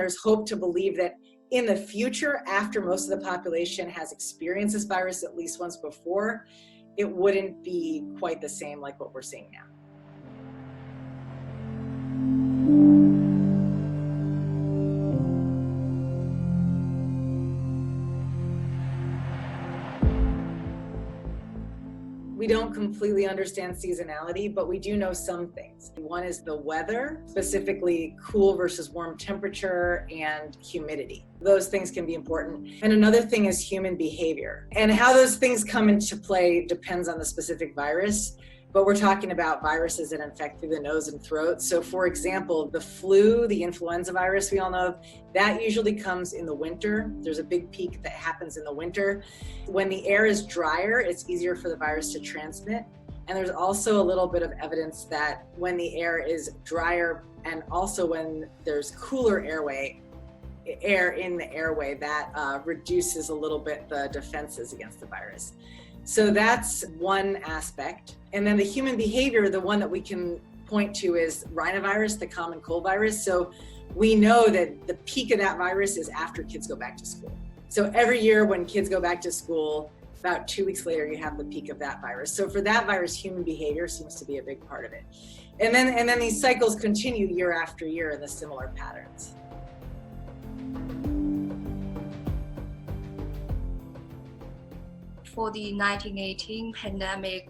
There's hope to believe that in the future, after most of the population has experienced this virus at least once before, it wouldn't be quite the same like what we're seeing now. We don't completely understand seasonality, but we do know some things. One is the weather, specifically cool versus warm temperature and humidity. Those things can be important. And another thing is human behavior. And how those things come into play depends on the specific virus. But we're talking about viruses that infect through the nose and throat. So for example, the flu, the influenza virus we all know of, that usually comes in the winter. There's a big peak that happens in the winter. When the air is drier, it's easier for the virus to transmit. And there's also a little bit of evidence that when the air is drier and also when there's cooler air in the airway, that reduces a little bit the defenses against the virus. So that's one aspect. And then the human behavior, the one that we can point to is rhinovirus, the common cold virus. So we know that the peak of that virus is after kids go back to school. So every year when kids go back to school, about 2 weeks later, you have the peak of that virus. So for that virus, human behavior seems to be a big part of it. And then these cycles continue year after year in the similar patterns. For the 1918 pandemic,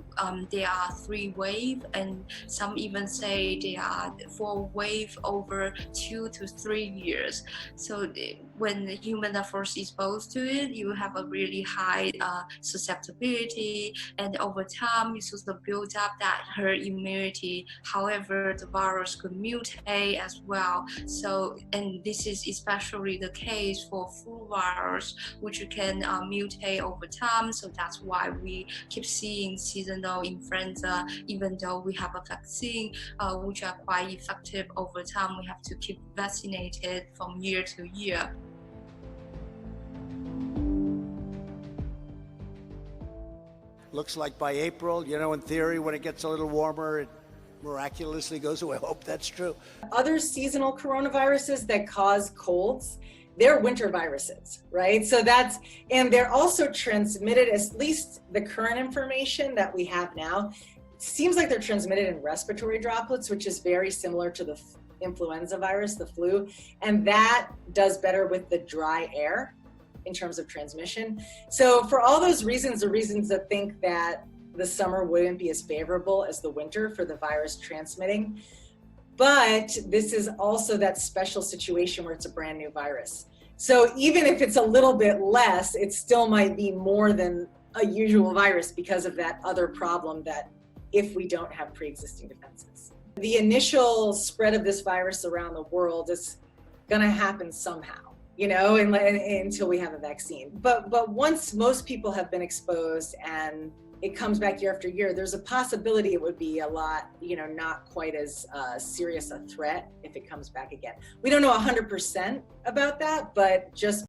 there are 3 waves, and some even say there are 4 waves over 2 to 3 years. So when the humans are first exposed to it, you have a really high susceptibility, and over time you sort of build up that herd immunity. However, the virus could mutate as well. So, and this is especially the case for flu virus, which can mutate over time. So that's why we keep seeing seasonal influenza, even though we have a vaccine, which are quite effective over time. We have to keep vaccinated from year to year. Looks like by April, in theory, when it gets a little warmer, it miraculously goes away. I hope that's true. Other seasonal coronaviruses that cause colds, they're winter viruses, right? So and they're also transmitted, at least the current information that we have now, seems like they're transmitted in respiratory droplets, which is very similar to the influenza virus, the flu. And that does better with the dry air in terms of transmission. So for all those reasons, the reasons to think that the summer wouldn't be as favorable as the winter for the virus transmitting. But this is also that special situation where it's a brand new virus. So even if it's a little bit less, it still might be more than a usual virus because of that other problem that if we don't have pre-existing defenses. The initial spread of this virus around the world is gonna happen somehow, until we have a vaccine. But once most people have been exposed and it comes back year after year, there's a possibility it would be a lot, not quite as serious a threat if it comes back again. We don't know 100% about that, but just